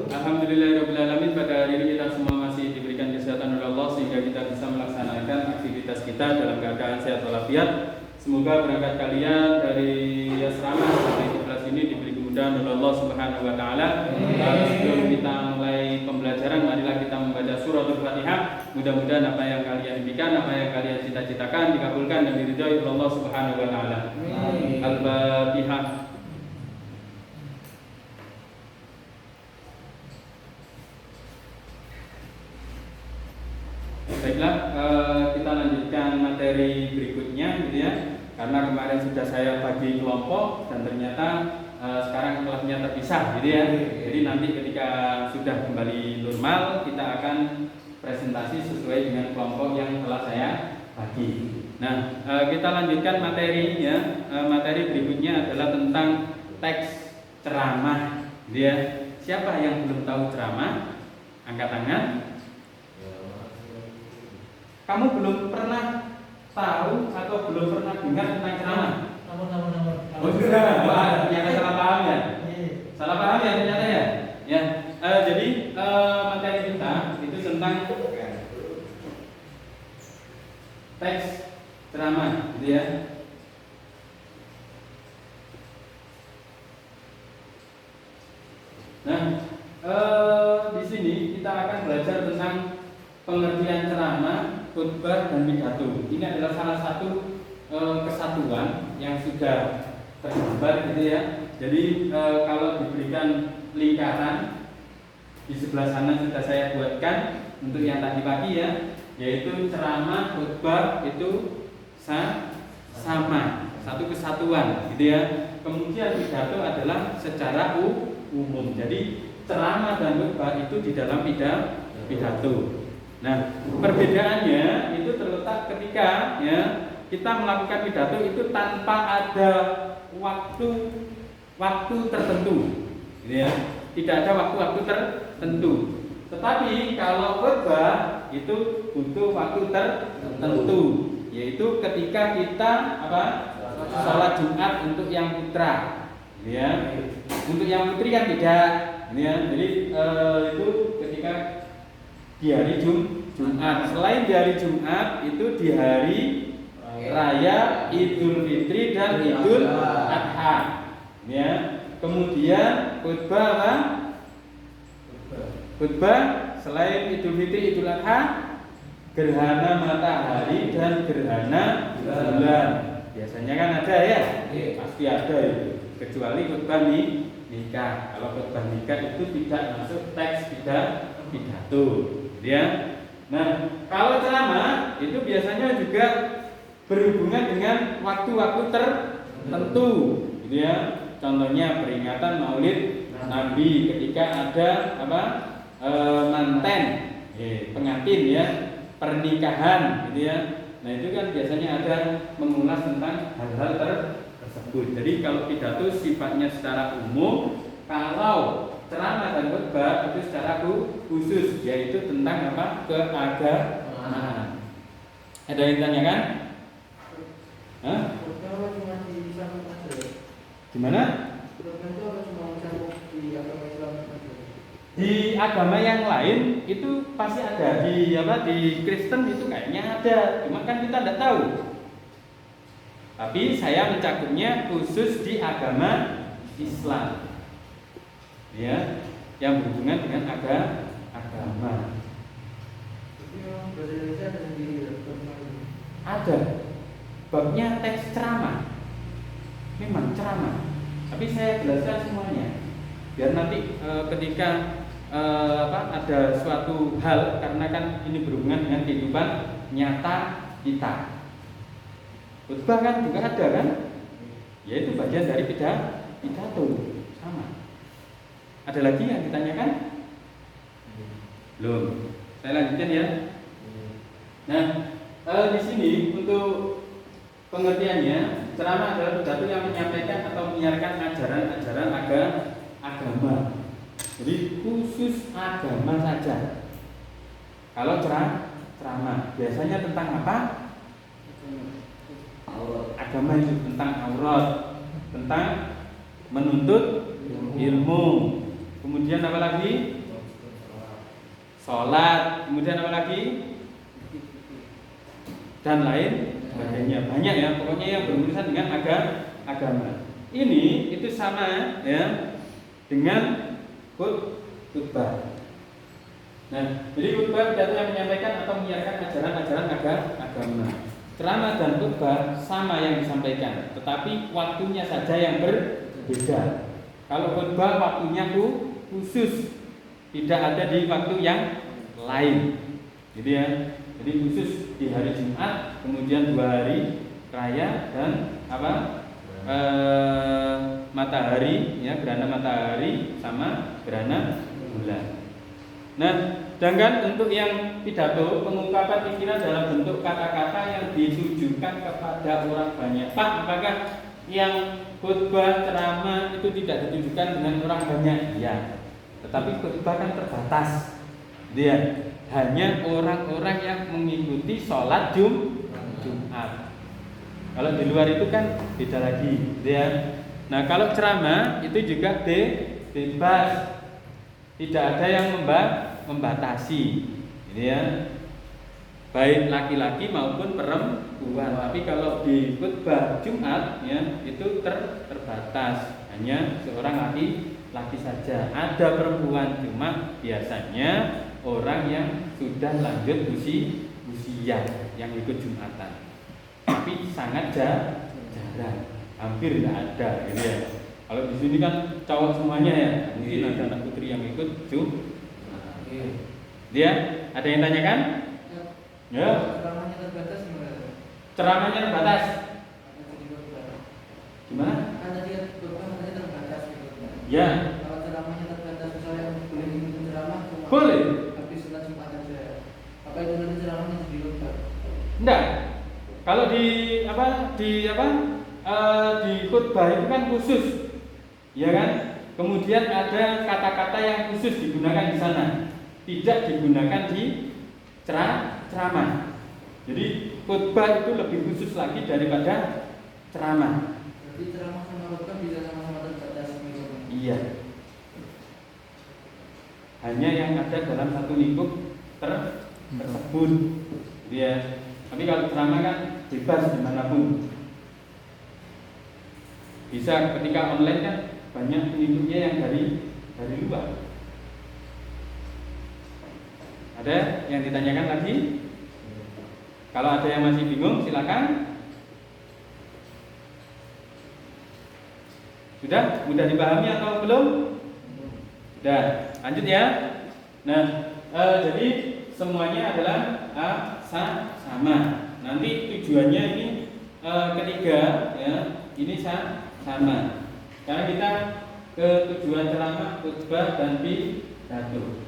Alhamdulillahirrahmanirrahim. Pada hari ini kita semua masih diberikan kesehatan oleh Allah sehingga kita bisa melaksanakan aktivitas kita dalam keadaan sehat walafiat. Semoga berangkat kalian dari asrama sampai ke kelas ini diberi kemudahan oleh Allah Subhanahu wa taala. Sebelum kita mulai pembelajaran, marilah kita membaca suratul Fatihah. Mudah-mudahan apa yang kalian impikan, apa yang kalian cita-citakan dikabulkan dan diridhai oleh Allah Subhanahu wa taala. Al-Fatihah. Baiklah, kita lanjutkan materi berikutnya gitu ya. Karena kemarin sudah saya bagi kelompok dan ternyata sekarang kelasnya terpisah gitu ya. Jadi nanti ketika sudah kembali normal kita akan presentasi sesuai dengan kelompok yang telah saya bagi. Nah, kita lanjutkan materinya. Materi berikutnya adalah tentang teks ceramah gitu ya. Siapa yang belum tahu ceramah? Angkat tangan. Kamu belum pernah tahu atau belum pernah dengar tentang ceramah? Oh, sudah. Ternyata salah paham ya? Salah paham ya ternyata ya? Ya. Jadi materi kita itu tentang teks ceramah, gitu ya. Nah, di sini kita akan belajar tentang pengertian ceramah, khutbah dan pidato. Ini adalah salah satu kesatuan yang sudah tergambar gitu ya. Jadi kalau diberikan lingkaran di sebelah sana sudah saya buatkan untuk yang tadi pagi ya, yaitu ceramah, khutbah itu sama, satu kesatuan gitu ya. Kemudian pidato adalah secara umum. Jadi ceramah dan khutbah itu di dalam pidato. Nah, perbedaannya itu terletak ketika ya kita melakukan pidato itu tanpa ada waktu tertentu, gitu ya. Tidak ada waktu tertentu. Tetapi kalau khutbah itu butuh waktu tertentu, yaitu ketika kita sholat Jumat untuk yang putra, gitu ya. Untuk yang putri kan tidak, gitu ya. Jadi itu ketika di hari Jumat. Selain di hari Jumat itu di hari Raya Idul Fitri dan Idul Adha. Ya. Kemudian khutbah selain Idul Fitri, Idul Adha, gerhana matahari dan gerhana bulan. Biasanya kan ada ya? Pasti ada itu. Kecuali khutbah nikah. Kalau khutbah nikah itu tidak masuk teks pidato. Ya. Nah, kalau ceramah itu biasanya juga berhubungan dengan waktu-waktu tertentu, gitu ya. Contohnya peringatan Maulid Nabi ketika ada manten, pengantin ya, pernikahan, gitu ya. Nah, itu kan biasanya ada mengulas tentang hal-hal tersebut. Jadi kalau pidato sifatnya secara umum, kalau ceramah dan khutbah itu secara khusus, yaitu tentang keagamaan. Ada yang ditanyakan? Gimana? Di agama yang lain itu pasti ada. Di Kristen itu kayaknya ada, cuma kan kita tidak tahu. Tapi saya mencakupnya khusus di agama Islam. Ya, yang berhubungan dengan agama. Ada babnya teks ceramah. Memang ceramah. Tapi saya jelaskan semuanya. Biar nanti ketika ada suatu hal, karena kan ini berhubungan dengan kehidupan nyata kita. Khutbah kan juga ada kan? Yaitu bagian dari pidato. Sama. Ada lagi yang ditanyakan? Belum. Saya lanjutkan ya. Nah, di sini untuk pengertiannya, ceramah adalah pidato yang menyampaikan atau menyiarkan ajaran-ajaran agama. Jadi khusus agama saja. Kalau ceramah biasanya tentang apa? Agama itu tentang aurat, tentang menuntut ilmu, kemudian apa lagi? Sholat, kemudian apa lagi? Dan lain sebagainya. Banyak ya, pokoknya yang berurusan dengan agama. Ini itu sama ya dengan khutbah. Nah, jadi khutbah pidato yang menyampaikan atau menyiarkan ajaran-ajaran agama. Ceramah dan khutbah sama yang disampaikan, tetapi waktunya saja yang berbeda. Kalau khutbah waktunya khusus, tidak ada di waktu yang lain, gitu ya. Jadi khusus di hari Jumat, kemudian 2 hari raya dan matahari, ya, gerhana matahari sama gerhana bulan. Nah, sedangkan untuk yang pidato, pengungkapan pikiran dalam bentuk kata-kata yang ditujukan kepada orang banyak. Pak, apakah yang khutbah ceramah itu tidak ditujukan dengan orang banyak? Ya, tetapi khutbah kan terbatas. Dia hanya orang-orang yang mengikuti sholat Jumat. Kalau di luar itu kan beda lagi, dia. Nah, kalau ceramah itu juga bebas, tidak ada yang membatasi, gitu ya. Baik laki-laki maupun perempuan. Tapi kalau di khutbah Jumat, ya, itu terbatas, hanya seorang laki saja. Ada perempuan, cuma biasanya orang yang sudah lanjut usia yang ikut Jumatan. Tapi sangat jarang, hampir tidak ada, gitu ya. Kalau di sini kan cowok semuanya ya, mungkin ada anak putri yang ikut Jumat. Dia ada yang tanyakan? Ya. Ceramahnya terbatas gimana? Ceramahnya terbatas. Gimana? Kan tadi katanya terbatas gitu. Ya. Kalau ceramahnya terbatas, misalnya boleh ikut ceramah cuma Boleh. habis sholat Jumat aja. Apa itu nanti ceramahnya jadi khutbah? Enggak. Kalau di khutbah itu kan khusus, ya kan? Kemudian ada kata-kata yang khusus digunakan di sana, tidak digunakan di ceramah. Jadi khutbah itu lebih khusus lagi daripada ceramah. Jadi ceramah sama khutbah bisa sama-sama terbatas gitu. Iya. Hanya yang ada dalam satu lingkup tersebut, ya. Tapi kalau ceramah kan bebas dimanapun. Bisa ketika online kan banyak pengikutnya yang dari luar. Ada yang ditanyakan lagi? Kalau ada yang masih bingung silakan. Sudah mudah dipahami atau belum? Sudah, lanjut ya. Nah, jadi semuanya adalah sama. Nanti tujuannya ini ketiga, ya, ini sama. Karena kita ke tujuan ceramah, khutbah dan pidato.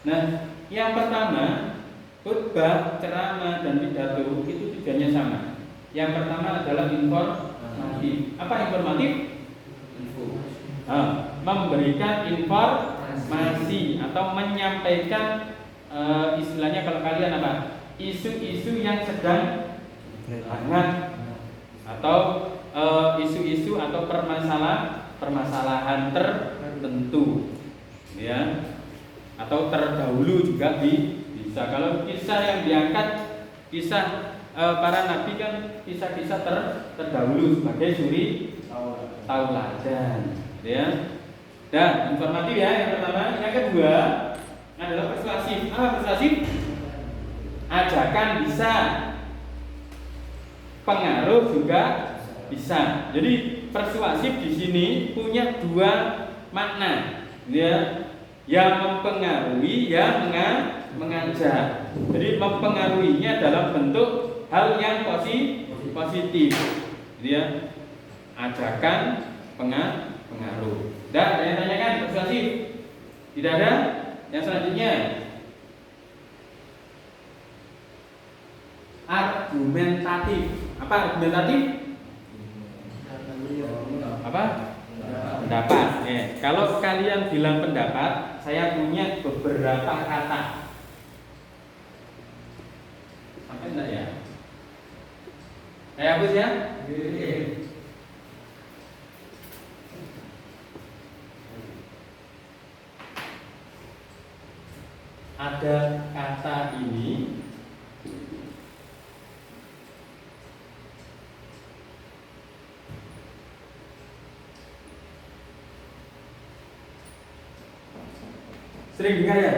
Nah, yang pertama khutbah, ceramah dan pidato itu tujuannya sama. Yang pertama adalah informatif. Apa informatif? Memberikan informasi atau menyampaikan istilahnya kalau kalian apa? Isu-isu yang sedang hangat atau isu-isu atau permasalahan tertentu, ya, atau terdahulu juga bisa. Kalau kisah yang diangkat, kisah para nabi kan kisah-kisah terdahulu sebagai suri tauladan, ya. Dan informatif ya yang pertama. Yang kedua adalah persuasif. Apa persuasif? Ajakan bisa, pengaruh juga bisa. Jadi persuasif di sini punya dua makna, ya. Yang mempengaruhi, yang mengajak. Jadi mempengaruhinya dalam bentuk hal yang positif, ya. Ajakan, pengaruh. Dan ada yang tanyakan persuasif? Tidak ada? Yang selanjutnya argumentatif. Apa argumentatif? Apa? Pendapat. Kalau kalian bilang pendapat, saya punya beberapa kata. Sampai enggak ya? Saya hapus ya? ada kata ini sering dengar ya,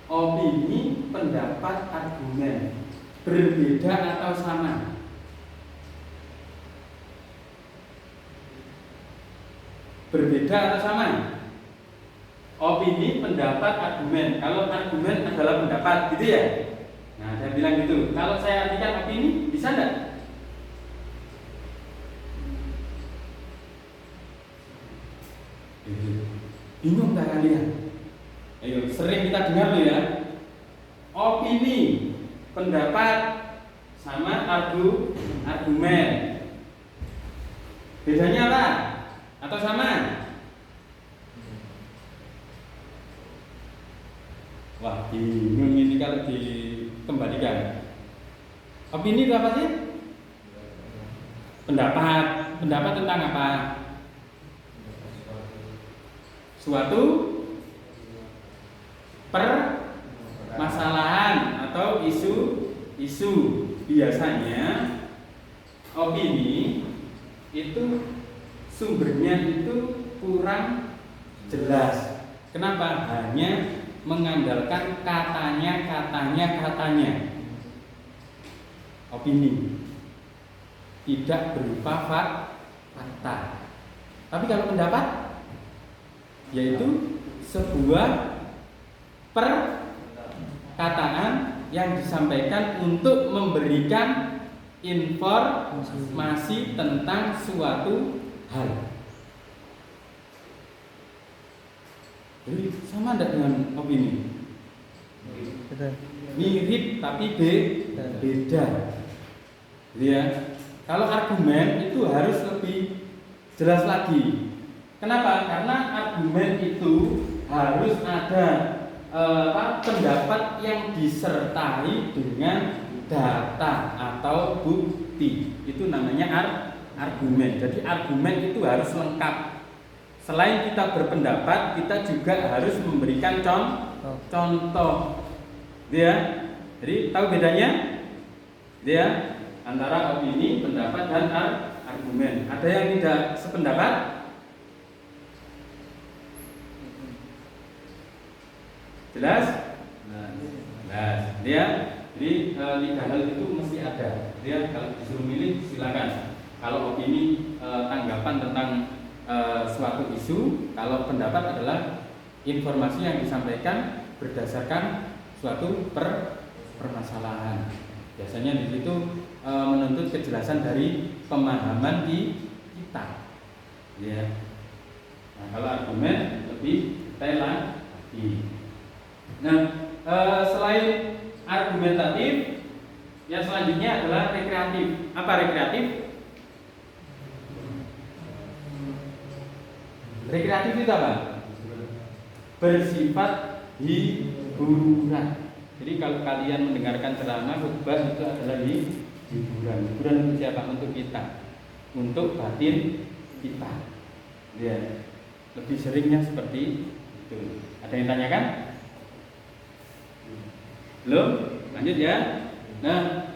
opini, pendapat, argumen, berbeda atau sama. Berbeda atau sama? Opini, pendapat, argumen. Kalau argumen adalah pendapat, gitu ya. Nah, saya bilang gitu. Kalau saya artikan opini, bisa enggak? Bingung tak kalian? Ayo, sering kita dengar loh ya. Opini, pendapat, sama argumen. Bedanya apa? Atau sama? Wah, bingung ini kalau dikembalikan. Opini itu apa sih? Pendapat. Pendapat tentang apa? Suatu permasalahan atau isu. Biasanya opini itu sumbernya itu kurang jelas. Kenapa? Hanya mengandalkan katanya. Opini tidak berupa fakta. Tapi kalau pendapat, yaitu sebuah perkataan yang disampaikan untuk memberikan informasi tentang suatu hal. Jadi sama tidak dengan opini? Mirip tapi beda. Ya. Kalau argumen itu harus lebih jelas lagi. Kenapa? Karena argumen itu harus ada pendapat yang disertai dengan data atau bukti. Itu namanya argumen. Jadi argumen itu harus lengkap. Selain kita berpendapat, kita juga harus memberikan contoh. Ya. Jadi tahu bedanya? Ya, antara opini, pendapat dan argumen. Ada yang tidak sependapat? Jelas? Jelas. Ya. Jadi 3 hal itu mesti ada. Ya, kalau disuruh milih silakan. Kalau opini tanggapan tentang suatu isu, kalau pendapat adalah informasi yang disampaikan berdasarkan suatu permasalahan. Biasanya di situ menuntut kejelasan dari pemahaman kita. Ya. Nah, kalau argumen lebih detail lagi. Nah, selain argumentatif, yang selanjutnya adalah rekreatif. Apa rekreatif? Rekreatif itu apa? Bersifat hiburan. Jadi kalau kalian mendengarkan ceramah, khutbah itu adalah hiburan. Hiburan untuk siapa? Untuk kita, untuk batin kita. Ya, lebih seringnya seperti itu. Ada yang tanyakan? Belum? Lanjut ya. Nah,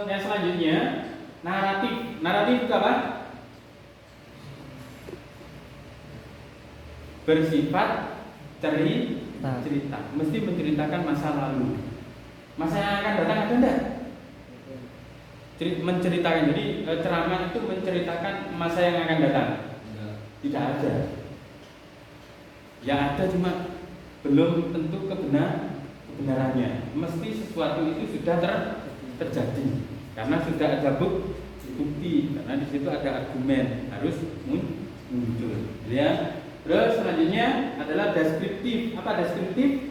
yang selanjutnya naratif. Naratif itu apa? Bersifat cerita. Mesti menceritakan masa lalu. Masa yang akan datang ada enggak? Menceritakan. Jadi ceramah itu menceritakan masa yang akan datang. Tidak ada. Yang ada cuma belum tentu kebenarannya. Mesti sesuatu itu sudah terjadi karena sudah ada bukti, karena di situ ada argumen harus muncul. Ya. Terus selanjutnya adalah deskriptif. Apa deskriptif?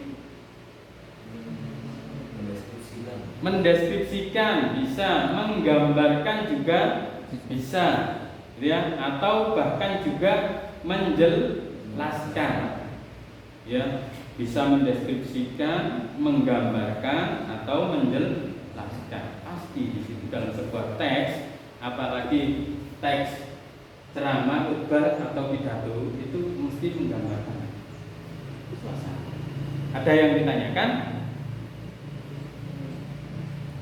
Mendeskripsikan bisa, menggambarkan juga bisa, ya, atau bahkan juga menjelaskan. Ya, bisa mendeskripsikan, menggambarkan atau menjelaskan. Pasti di situ dalam sebuah teks, apalagi teks ceramah, khutbah atau pidato itu mesti menggambarkan suasana. Ada yang ditanyakan?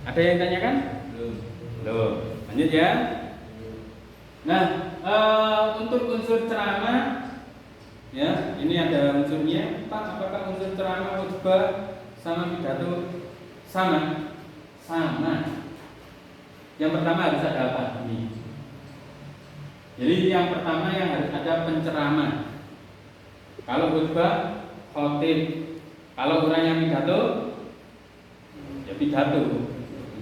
Ada yang ditanyakan? Belum. Lanjut ya. Nah, untuk unsur ceramah, ya, ini ada unsurnya. Pak, apakah unsur ceramah, khutbah sama pidato sama? Sama. Yang pertama harus ada apa? Ini. Jadi yang pertama yang harus ada penceramah. Kalau khutbah, khotib. Kalau orang yang pidato, ya pidato.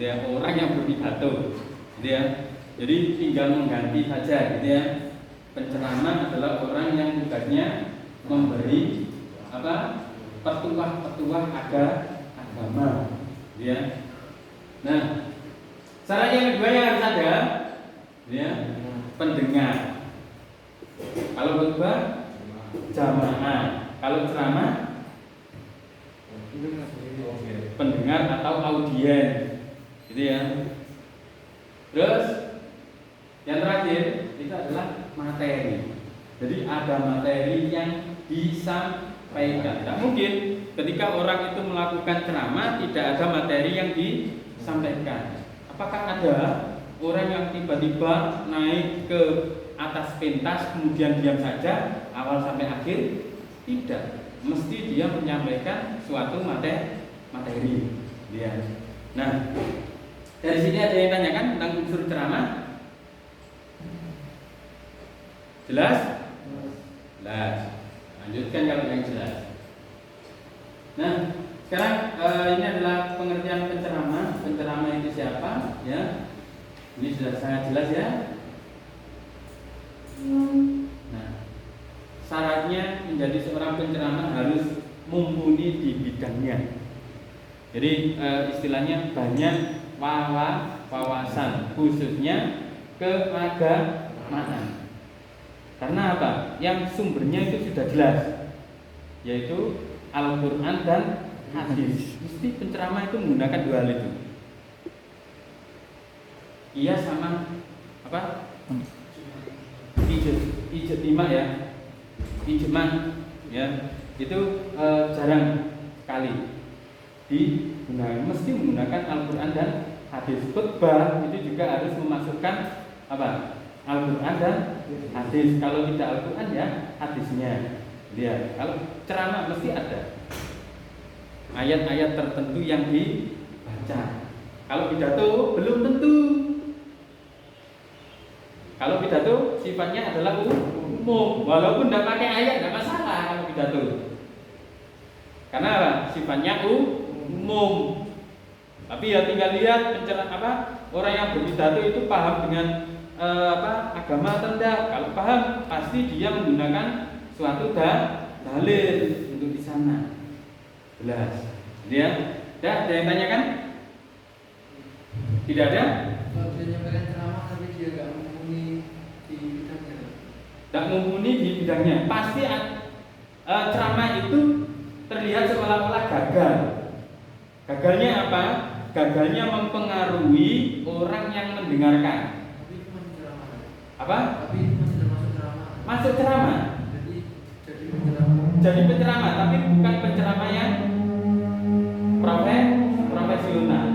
Dia orang yang berpidato. Dia jadi tinggal mengganti saja, gitu ya. Penceramah adalah orang yang tugasnya memberi apa? Petuah-petuah agama, ya. Nah, syarat yang kedua yang harus ada, ya, pendengar. Kalau khutbah, jamaah. Kalau ceramah, pendengar atau audien, gitu ya. Terus yang terakhir itu adalah materi. Jadi ada materi yang disampaikan. Tidak mungkin ketika orang itu melakukan ceramah tidak ada materi yang disampaikan. Apakah ada orang yang tiba-tiba naik ke atas pentas kemudian diam saja awal sampai akhir? Tidak. Mesti dia menyampaikan suatu materi. Dia. Nah, dari sini ada yang tanyakan tentang unsur ceramah? Jelas? Jelas. Lanjutkan kalau yang jelas. Nah, sekarang ini adalah pengertian penceramah. Penceramah itu siapa? Ya, ini sudah sangat jelas ya. Nah, syaratnya menjadi seorang penceramah harus mumpuni di bidangnya. Jadi istilahnya banyak wawasan, khususnya keagamaan. Karena apa? Yang sumbernya itu sudah jelas, yaitu Al-Quran dan hadis. Mesti penceramah itu menggunakan dua hal itu. Iya sama apa? Ijtima ya, ijma ya, itu jarang sekali digunakan. Mesti menggunakan Al-Quran dan hadis. Khutbah itu juga harus memasukkan apa? Al-Quran dan hadis. Kalau tidak Al-Quran ya hadisnya. Dia. Kalau ceramah mesti ada ayat-ayat tertentu yang dibaca. Kalau pidato belum tentu. Kalau pidato sifatnya adalah umum, walaupun tidak pakai ayat tidak masalah kalau pidato. Karena apa? Sifatnya umum. Tapi ya tinggal lihat orang yang berpidato itu paham dengan agama atau tidak. Kalau paham pasti dia menggunakan suatu dalil untuk di sana. Jelas. Dia ada yang tanyakan? Tidak ada? Kalau dia nyampaikan ceramah tapi dia nggak mumpuni di bidangnya. Tidak mumpuni di bidangnya. Pasti ceramah itu terlihat seolah-olah gagal. Gagalnya apa? Gagalnya mempengaruhi orang yang mendengarkan. Tapi itu masih ceramah. Apa? Tapi itu masih termasuk ceramah. Masuk ceramah. Jadi penceramah. Jadi penceramah, tapi bukan penceramah yang profesional.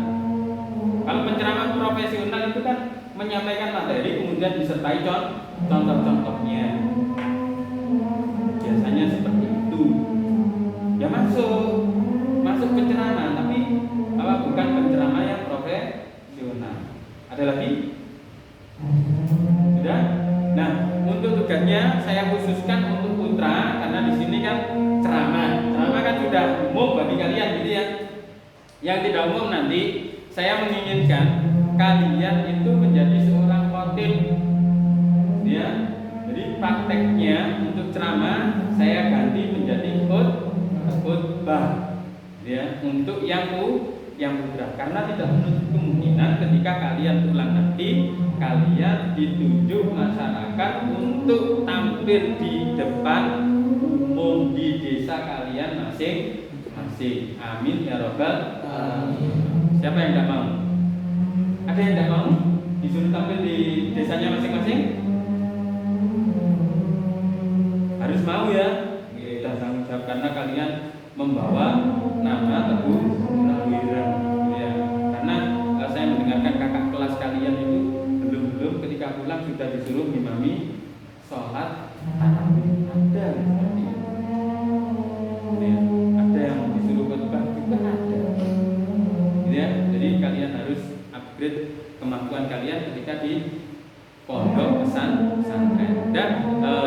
Kalau penceramah profesional itu kan menyampaikan materi kemudian disertai contoh-contohnya. Biasanya seperti itu. Ya masuk penceramah, tapi bukan penceramah yang profesional. Ada lagi? Sudah? Nah, untuk tugasnya saya khususkan untuk putra karena di sini kan ceramah. Ceramah kan sudah umum bagi kalian gitu ya. Yang tidak umum nanti saya menginginkan kalian itu menjadi seorang khotib. Ya. Jadi prakteknya untuk ceramah saya ganti menjadi khutbah. Ya, untuk yang putra karena tidak menutup kemungkinan ketika kalian pulang nanti kalian ditunjuk masyarakat untuk tampil di depan umum di desa kalian masing-masing. Amin ya robbal alamin. Siapa yang tidak mau? Ada yang tidak mau disuruh tampil di desanya masing-masing? Harus mau ya. Kita tanggung jawab karena kalian membawa nama Teguh Ireng ya. Karena saya mendengarkan kakak kelas kalian itu belum ketika pulang sudah disuruh ngimami sholat tarawih. Ada seperti itu ya. Ada yang disuruh khutbah juga ada ya. Jadi kalian harus upgrade kemampuan kalian ketika di pondok pesantren. Dan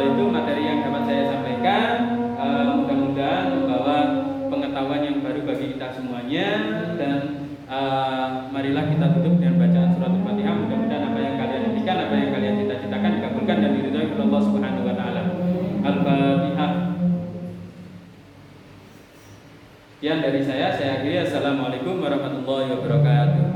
itu materi yang dapat saya sampaikan. Mudah-mudahan membawa pengetahuan yang baru bagi kita semuanya. Dan marilah kita tutup dengan bacaan surat Al-Fatihah. Mudah-mudahan apa yang kalian impikan, apa yang kalian cita-citakan dikabulkan dan diridhoi oleh Allah Subhanahu wa taala. Al-Fatihah. Sekian dari saya akhiri. Assalamualaikum warahmatullahi wabarakatuh.